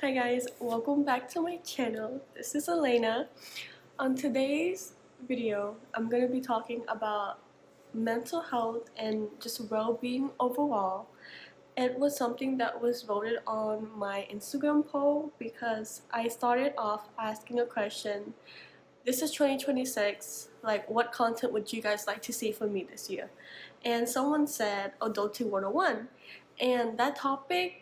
Hi guys, welcome back to my channel. This is Elena. On today's video, I'm going to be talking about mental health and just well-being overall. It was something that was voted on my Instagram poll because I started off asking a question. This is 2026, like what content would you guys like to see from me this year? And someone said Adulting 101, and that topic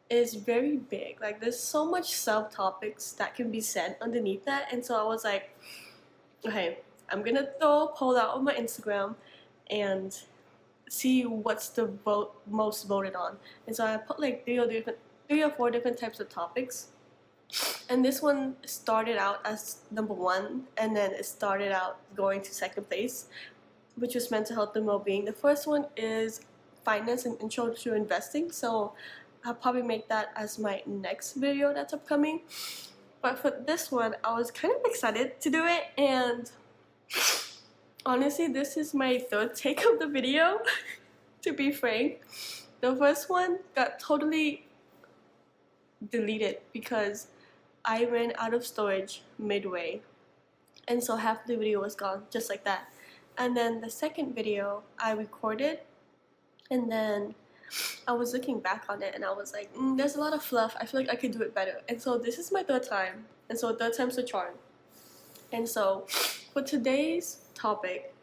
is very big. Like there's so much subtopics that can be said underneath that, and so I was like, okay, I'm gonna throw a poll out on my Instagram and see what's the most voted on. And so I put like three or four different types of topics. And this one started out as number one, and then it started out going to second place, which was mental health and well-being. The first one is finance and intro to investing. So I'll probably make that as my next video that's upcoming. But for this one, I was kind of excited to do it, and honestly, this is my third take of the video, to be frank. The first one got totally deleted because I ran out of storage midway, and so half the video was gone, just like that. And then the second video I recorded, and then I was looking back on it and I was like, there's a lot of fluff. I feel like I could do it better. And so this is my third time. And so third time's the charm. And so for today's topic,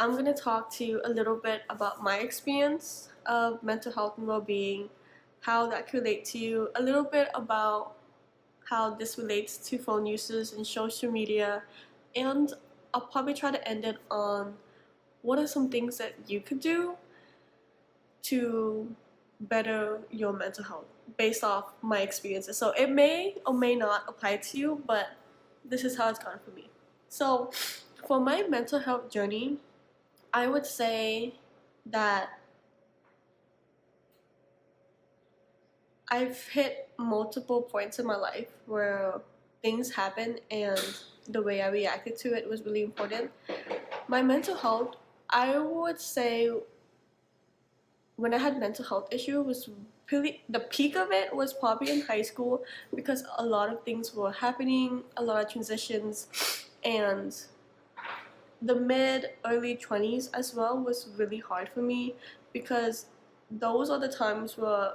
I'm going to talk to you a little bit about my experience of mental health and well-being, how that could relate to you, a little bit about how this relates to phone uses and social media, and I'll probably try to end it on what are some things that you could do to better your mental health based off my experiences. So it may or may not apply to you, but this is how it's gone for me. So for my mental health journey, I would say that I've hit multiple points in my life where things happened and the way I reacted to it was really important. My mental health, I would say when I had mental health issue was really, the peak of it was probably in high school, because a lot of things were happening, a lot of transitions, and the early 20s as well was really hard for me, because those are the times where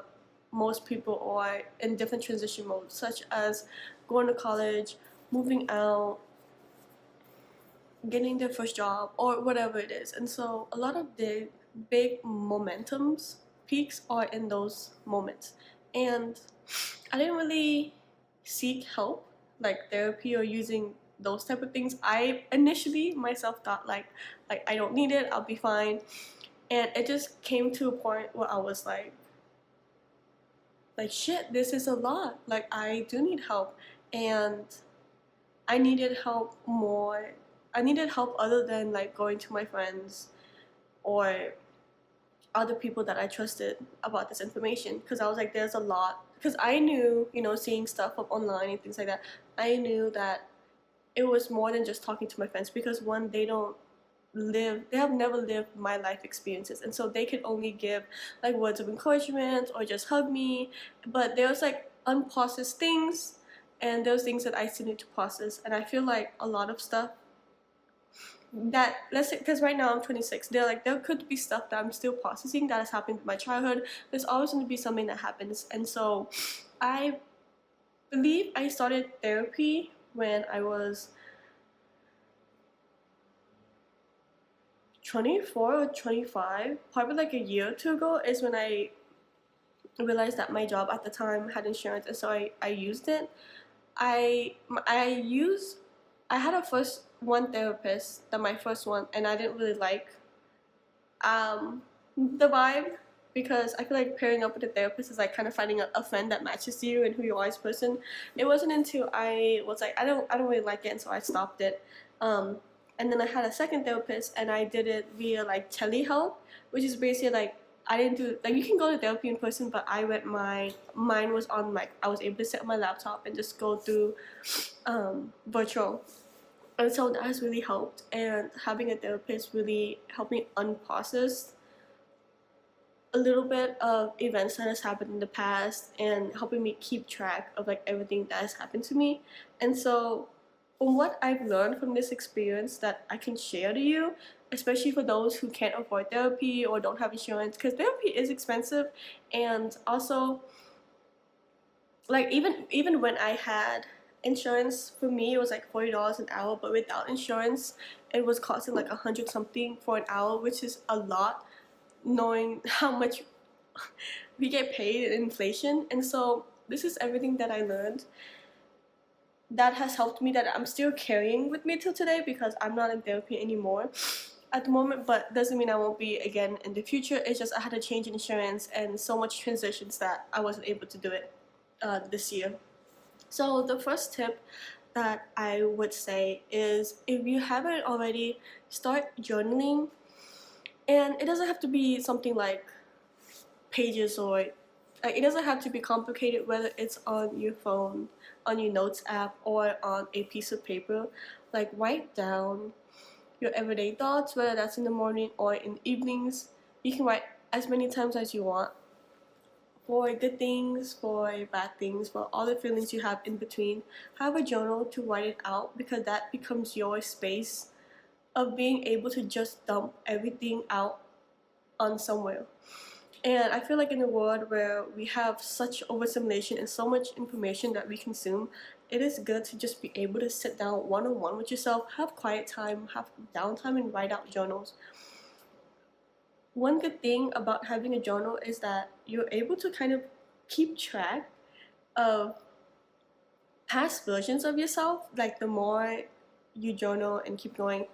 most people are in different transition modes, such as going to college, moving out, getting their first job, or whatever it is. And so a lot of the big momentums peaks are in those moments, and I didn't really seek help like therapy or using those type of things. I initially myself thought like I don't need it, I'll be fine. And it just came to a point where I was like shit, this is a lot. Like I do need help, and I needed help more. I needed help other than like going to my friends or other people that I trusted about this information, because I was like, there's a lot. Because I knew, seeing stuff up online and things like that, I knew that it was more than just talking to my friends, because one, they have never lived my life experiences, and so they could only give like words of encouragement or just hug me. But there was like unprocessed things, and those things that I still need to process. And I feel like a lot of stuff that, let's say, because right now I'm 26, there could be stuff that I'm still processing that has happened in my childhood. There's always going to be something that happens. And so I believe I started therapy when I was 24 or 25, probably like a year or two ago, is when I realized that my job at the time had insurance, and so I used it. I had a first one therapist, my first one, and I didn't really like the vibe, because I feel like pairing up with a therapist is like kind of finding a friend that matches you and who you are as a person. It wasn't until I was like, I don't really like it, and so I stopped it. And then I had a second therapist, and I did it via like telehealth, which is basically like, I didn't do, like, you can go to therapy in person, but mine was on, like, I was able to set up my laptop and just go through virtual. And so that has really helped, and having a therapist really helped me unprocess a little bit of events that has happened in the past and helping me keep track of like everything that has happened to me. And so from what I've learned from this experience that I can share to you, especially for those who can't afford therapy or don't have insurance, because therapy is expensive. And also, like, even when I had insurance, for me it was like $40 an hour, but without insurance it was costing like 100 something for an hour, which is a lot, knowing how much we get paid in inflation. And so this is everything that I learned that has helped me, that I'm still carrying with me till today, because I'm not in therapy anymore at the moment, but doesn't mean I won't be again in the future. It's just I had to change insurance and so much transitions that I wasn't able to do it this year. So the first tip that I would say is, if you haven't already, start journaling. And it doesn't have to be something like pages, or like, it doesn't have to be complicated, whether it's on your phone, on your notes app, or on a piece of paper. Like, write down your everyday thoughts, whether that's in the morning or in the evenings. You can write as many times as you want, for good things, for bad things, for all the feelings you have in between. Have a journal to write it out, because that becomes your space of being able to just dump everything out on somewhere. And I feel like in a world where we have such overstimulation and so much information that we consume, it is good to just be able to sit down one-on-one with yourself, have quiet time, have downtime, and write out journals. One good thing about having a journal is that you're able to kind of keep track of past versions of yourself. Like, the more you journal and keep going,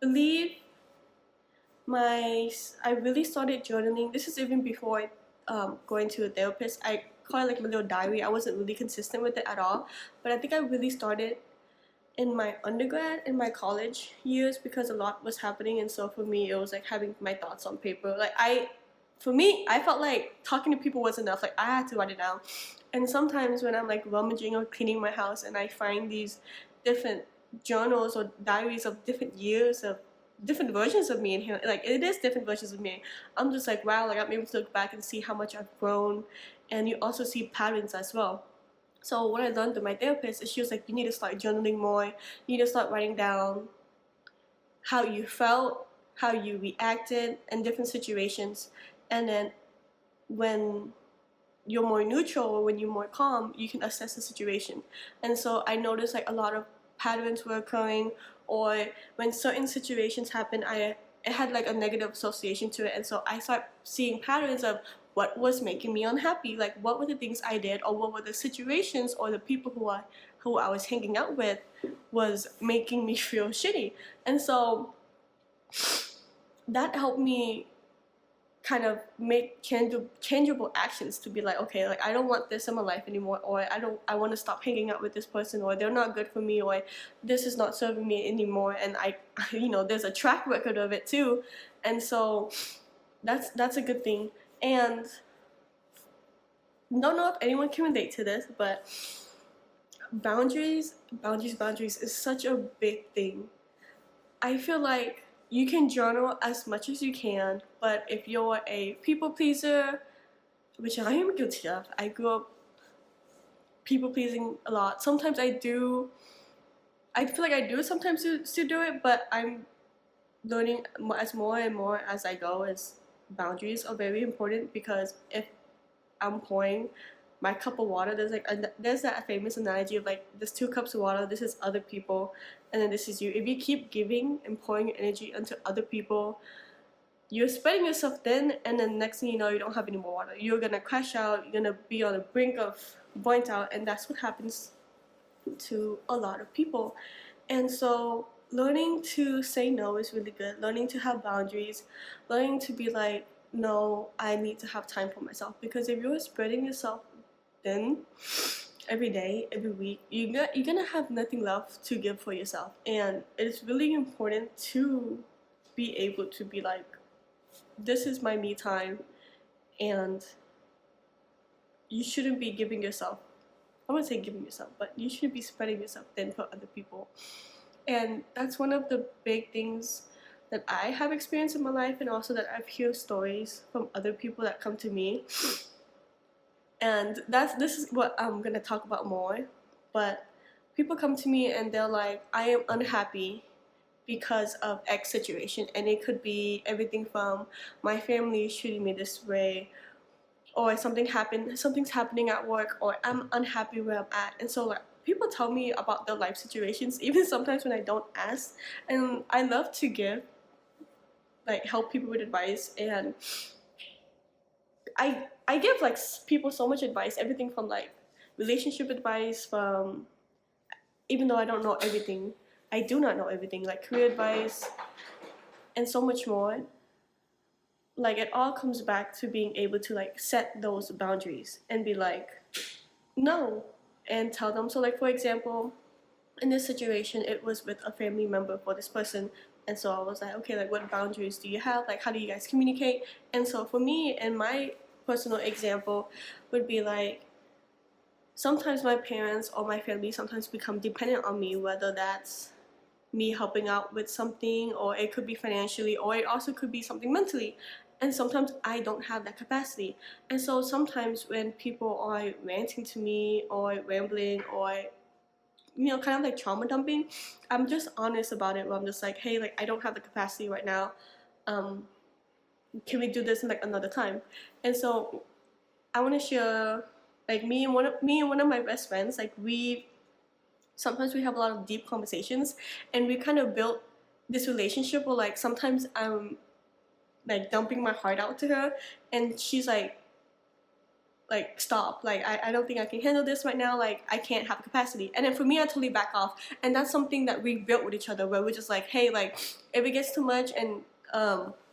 I believe I really started journaling. This is even before going to a therapist. I call it like my little diary. I wasn't really consistent with it at all, but I think I really started in my undergrad, in my college years, because a lot was happening. And so for me, it was like having my thoughts on paper. Like, for me, I felt like talking to people was enough. Like, I had to write it down. And sometimes when I'm like rummaging or cleaning my house and I find these different journals or diaries of different years of different versions of me in here, like, it is different versions of me, I'm just like, wow, like, I'm able to look back and see how much I've grown. And you also see patterns as well. So what I learned through my therapist is, she was like, you need to start journaling more. You need to start writing down how you felt, how you reacted in different situations. And then when you're more neutral, or when you're more calm, you can assess the situation. And so I noticed like a lot of patterns were occurring, or when certain situations happen, it had like a negative association to it. And so I started seeing patterns of what was making me unhappy, like what were the things I did, or what were the situations or the people who I was hanging out with was making me feel shitty. And so that helped me kind of make changeable actions, to be like, okay, like, I don't want this in my life anymore, or I want to stop hanging out with this person, or they're not good for me, or this is not serving me anymore. And I there's a track record of it too. And so that's a good thing. And don't know if anyone can relate to this, but boundaries is such a big thing. I feel like you can journal as much as you can, but if you're a people pleaser, which I am guilty of, I grew up people pleasing a lot. Sometimes I feel like I do sometimes to do it, but I'm learning as more and more as I go, is boundaries are very important. Because if I'm pouring my cup of water, there's that famous analogy of like, there's 2 cups of water, this is other people, and then this is you. If you keep giving and pouring your energy into other people, you're spreading yourself thin, and then next thing you know, you don't have any more water. You're gonna crash out, you're gonna be on the brink of burnt out, and that's what happens to a lot of people. And so learning to say no is really good. Learning to have boundaries, learning to be like, no, I need to have time for myself. Because if you're spreading yourself thin every day, every week, you're gonna have nothing left to give for yourself. And it's really important to be able to be like, this is my me time, and you shouldn't be giving yourself, I wouldn't say giving yourself, but you shouldn't be spreading yourself thin for other people. And that's one of the big things that I have experienced in my life, and also that I've heard stories from other people that come to me. And this is what I'm gonna talk about more. But people come to me and they're like, I am unhappy because of X situation, and it could be everything from my family is treating me this way, or something's happening at work, or I'm unhappy where I'm at. And so like people tell me about their life situations, even sometimes when I don't ask. And I love to help people with advice, and I give like people so much advice, everything from like relationship advice, from, even though I don't know everything, I do not know everything, like career advice and so much more. Like it all comes back to being able to like set those boundaries and be like, no, and tell them. So like, for example, in this situation, it was with a family member for this person. And so I was like, okay, like what boundaries do you have? Like, how do you guys communicate? And so for me, and my personal example would be like, sometimes my parents or my family sometimes become dependent on me, whether that's me helping out with something, or it could be financially, or it also could be something mentally. And sometimes I don't have that capacity. And so sometimes when people are ranting to me or rambling, or kind of like trauma dumping, I'm just honest about it, where I'm just like, hey, like I don't have the capacity right now. Can we do this in like another time? And so I want to share, like me and one of my best friends, like sometimes we have a lot of deep conversations, and we kind of built this relationship where like sometimes I'm like dumping my heart out to her, and she's like stop, like I don't think I can handle this right now, like I can't have the capacity. And then for me, I totally back off. And that's something that we built with each other, where we're just like, hey, like if it gets too much and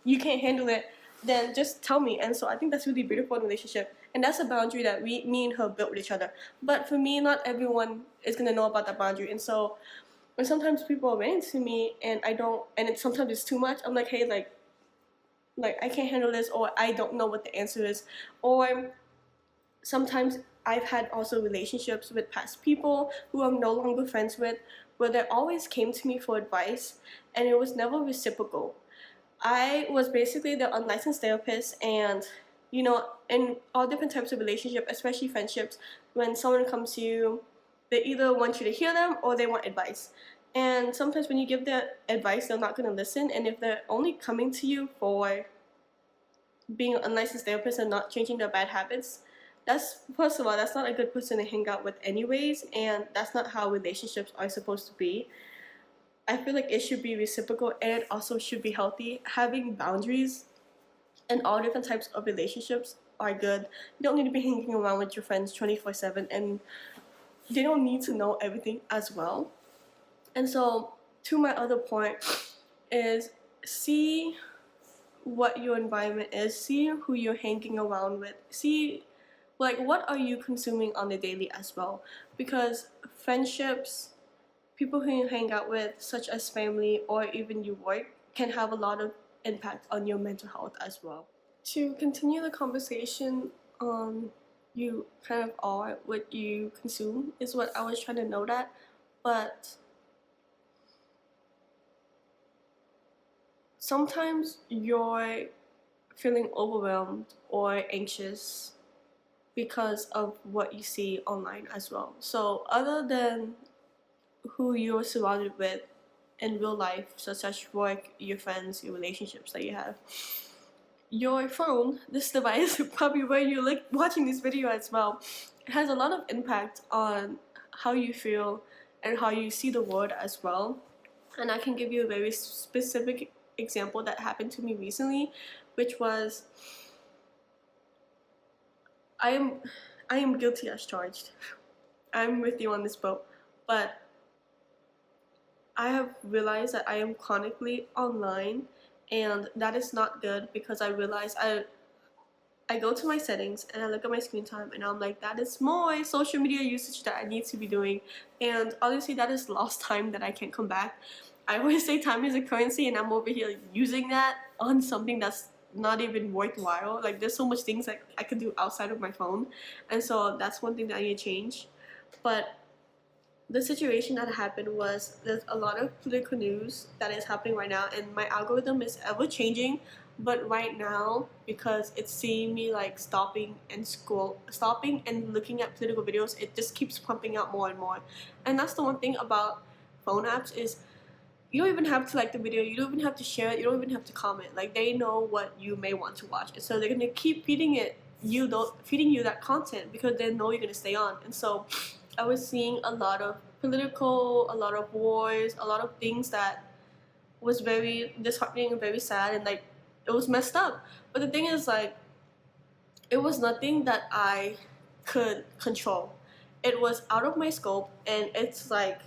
you can't handle it, then just tell me. And so I think that's really beautiful in a relationship, and that's a boundary that me and her built with each other. But for me, not everyone is gonna know about that boundary. And so when sometimes people rant to me and I don't, and sometimes it's too much, I'm like, hey, like I can't handle this, or I don't know what the answer is. Or sometimes I've had also relationships with past people who I'm no longer friends with, where they always came to me for advice, and it was never reciprocal. I was basically the unlicensed therapist, and in all different types of relationship, especially friendships, when someone comes to you, they either want you to hear them or they want advice. And sometimes when you give them advice, they're not going to listen. And if they're only coming to you for being an unlicensed therapist and not changing their bad habits, that's, first of all, that's not a good person to hang out with anyways, and that's not how relationships are supposed to be. I feel like it should be reciprocal, and it also should be healthy. Having boundaries in all different types of relationships are good. You don't need to be hanging around with your friends 24/7, and they don't need to know everything as well. And so, to my other point is, see what your environment is, see who you're hanging around with, see like what are you consuming on the daily as well. Because friendships, people who you hang out with, such as family or even your work, can have a lot of impact on your mental health as well. To continue the conversation on you kind of are what you consume is what I was trying to note at. But sometimes you're feeling overwhelmed or anxious because of what you see online as well. So other than who you're surrounded with in real life, such as work, your friends, your relationships that you have, your phone, this device, probably where you're watching this video as well, has a lot of impact on how you feel and how you see the world as well. And I can give you a very specific example that happened to me recently, which was, I am guilty as charged. I'm with you on this boat. But I have realized that I am chronically online, and that is not good, because I realize I go to my settings and I look at my screen time, and I'm like, that is more social media usage that I need to be doing. And honestly, that is lost time that I can't come back. I always say time is a currency, and I'm over here using that on something that's not even worthwhile. Like, there's so much things that I could do outside of my phone, and so that's one thing that I need to change. But the situation that happened was there's a lot of political news that is happening right now, and my algorithm is ever changing. But right now, because it's seeing me like stopping and looking at political videos, it just keeps pumping out more and more. And that's the one thing about phone apps is you don't even have to like the video, you don't even have to share it, you don't even have to comment. Like, they know what you may want to watch, and so they're gonna keep feeding you that content because they know you're gonna stay on. And so I was seeing a lot of political, a lot of wars, a lot of things that was very disheartening and very sad, and like it was messed up. But the thing is, like, it was nothing that I could control. It was out of my scope, and it's like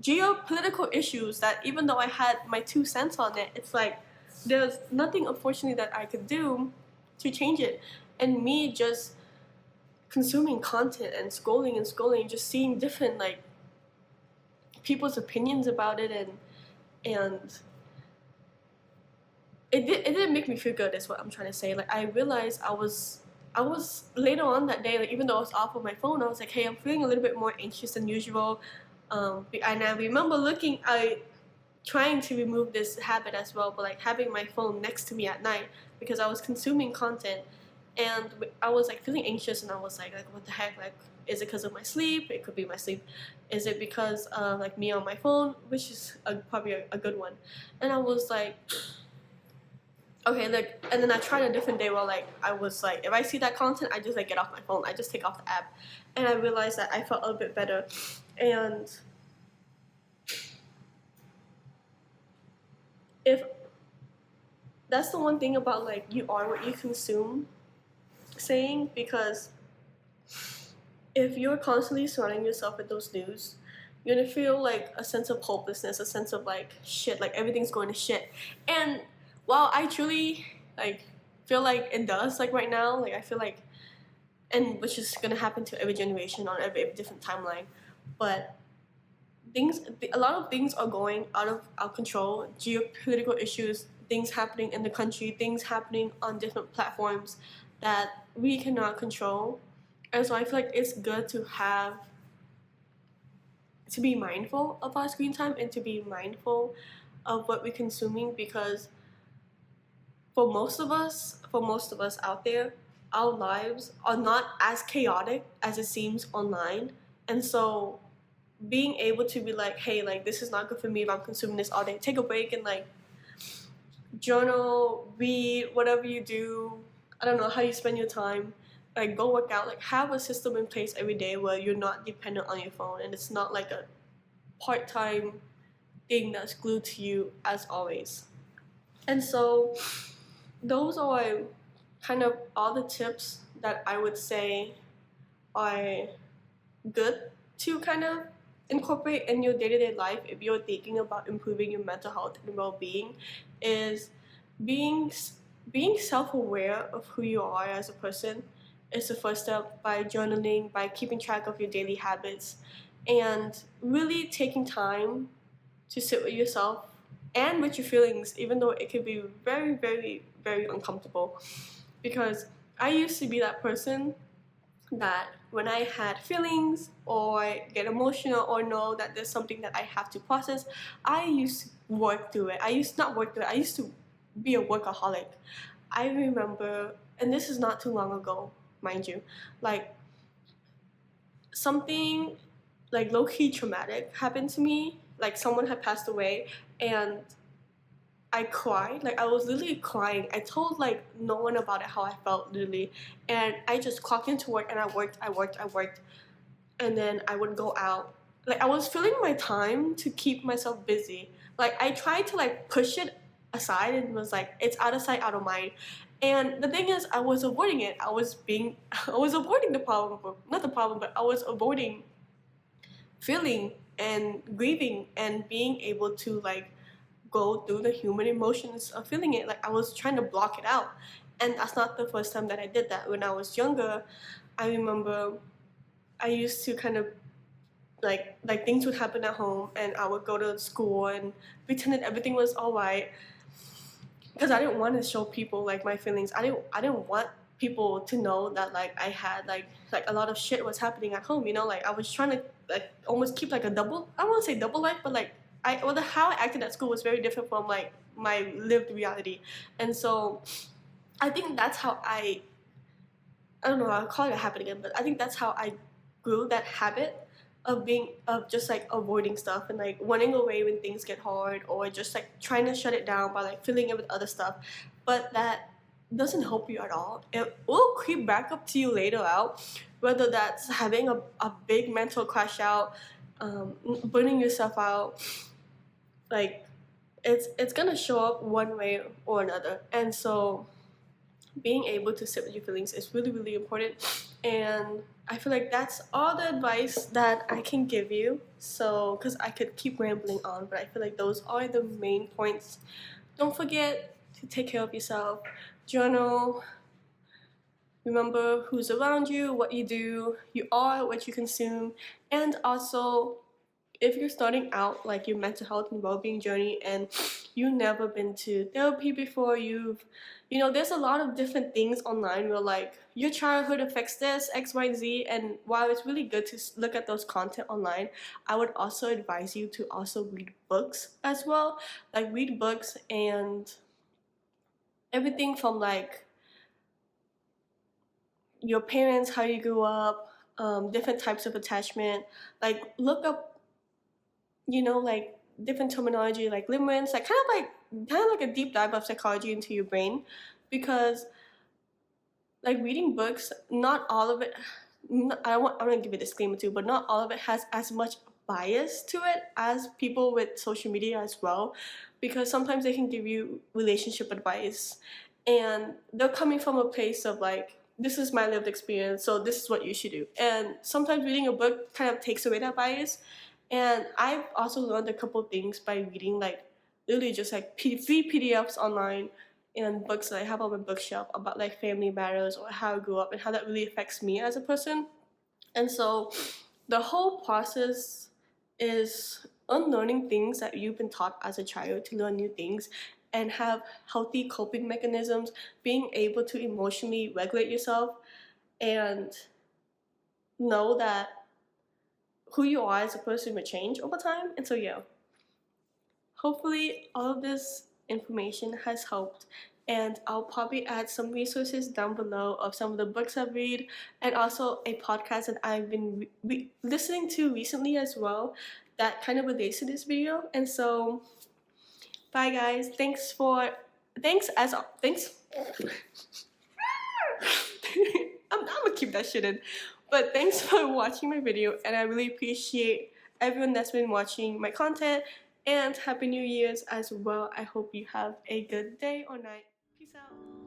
geopolitical issues that even though I had my 2 cents on it, it's like there's nothing, unfortunately, that I could do to change it. And me just consuming content and scrolling, just seeing different like people's opinions about it, and it didn't make me feel good, is what I'm trying to say. Like, I realized I was later on that day, like, even though I was off of my phone, I was like, hey, I'm feeling a little bit more anxious than usual. And I remember trying to remove this habit as well, but like having my phone next to me at night because I was consuming content, and I was like feeling anxious, and I was like what the heck, like, is it because of my sleep? It could be my sleep. Is it because of like me on my phone, which is probably a good one. And I was like, okay, like, and then I tried a different day where like I was like, if I see that content, I just like get off my phone, I just take off the app. And I realized that I felt a little bit better. And if that's the one thing about like you are what you consume saying, because if you're constantly surrounding yourself with those news, you're gonna feel like a sense of hopelessness, a sense of like shit, like everything's going to shit. And while I truly like feel like it does, like right now, like I feel like, and which is gonna happen to every generation on every different timeline, but a lot of things are going out of our control. Geopolitical issues, things happening in the country, things happening on different platforms that we cannot control. And so I feel like it's good to be mindful of our screen time and to be mindful of what we're consuming, because for most of us out there, our lives are not as chaotic as it seems online. And so being able to be like, hey, like, this is not good for me if I'm consuming this all day. Take a break and like journal, read, whatever you do. I don't know how you spend your time. Like, go work out. Like, have a system in place every day where you're not dependent on your phone, and it's not like a part-time thing that's glued to you as always. And so those are kind of all the tips that I would say are good to kind of incorporate in your day-to-day life if you're thinking about improving your mental health and well-being, is being self-aware of who you are as a person is the first step, by journaling, by keeping track of your daily habits, and really taking time to sit with yourself and with your feelings, even though it can be very, very, very uncomfortable. Because I used to be that person that when I had feelings or get emotional or know that there's something that I have to process, I used to work through it. I used to be a workaholic. I remember, and this is not too long ago, mind you, like something like low-key traumatic happened to me. Like, someone had passed away, and I cried. Like, I was literally crying. I told like no one about it, how I felt, literally. And I just clocked into work and I worked. And then I would go out. Like, I was filling my time to keep myself busy. Like, I tried to like push it aside and was like, it's out of sight, out of mind. And the thing is, I was avoiding it. I was avoiding the problem, not the problem, but I was avoiding feeling and grieving and being able to like go through the human emotions of feeling it. Like, I was trying to block it out. And that's not the first time that I did that. When I was younger, I remember I used to kind of like things would happen at home, and I would go to school and pretend that everything was all right, because I didn't want to show people like my feelings. I didn't want people to know that like I had like a lot of shit was happening at home, you know, like I was trying to like almost keep like a double, I don't want to say double life, but like how I acted at school was very different from like my lived reality. And so I think that's how I don't know, I'll call it a habit again, but I think that's how I grew that habit of just like avoiding stuff and like running away when things get hard, or just like trying to shut it down by like filling it with other stuff. But that doesn't help you at all. It will creep back up to you later out, whether that's having a big mental crash out, burning yourself out, like it's gonna show up one way or another. And so being able to sit with your feelings is really, really important. And I feel like that's all the advice that I can give you. So, because I could keep rambling on, but I feel like those are the main points. Don't forget to take care of yourself, journal, remember who's around you, what you do, you are what you consume, and also if you're starting out like your mental health and well-being journey and you've never been to therapy before, you know, there's a lot of different things online where like your childhood affects this XYZ, and while it's really good to look at those content online, I would also advise you to also read books as well. Like read books and everything from like your parents, how you grew up, different types of attachment, like look up, you know, like different terminology like limerence, like kind of like a deep dive of psychology into your brain. Because like reading books, not all of it, I'm gonna give a disclaimer too, but not all of it has as much bias to it as people with social media as well, because sometimes they can give you relationship advice and they're coming from a place of like, this is my lived experience, so this is what you should do. And sometimes reading a book kind of takes away that bias. And I've also learned a couple things by reading like literally just like free PDFs online and books that I have on my bookshelf about like family matters or how I grew up and how that really affects me as a person. And so the whole process is unlearning things that you've been taught as a child, to learn new things and have healthy coping mechanisms, being able to emotionally regulate yourself and know that who you are as a person will change over time. And so yeah, hopefully all of this information has helped, and I'll probably add some resources down below of some of the books I've read, and also a podcast that I've been listening to recently as well that kind of relates to this video. And so bye guys, thanks I'm gonna keep that shit in. But thanks for watching my video, and I really appreciate everyone that's been watching my content, and Happy New Year's as well. I hope you have a good day or night. Peace out.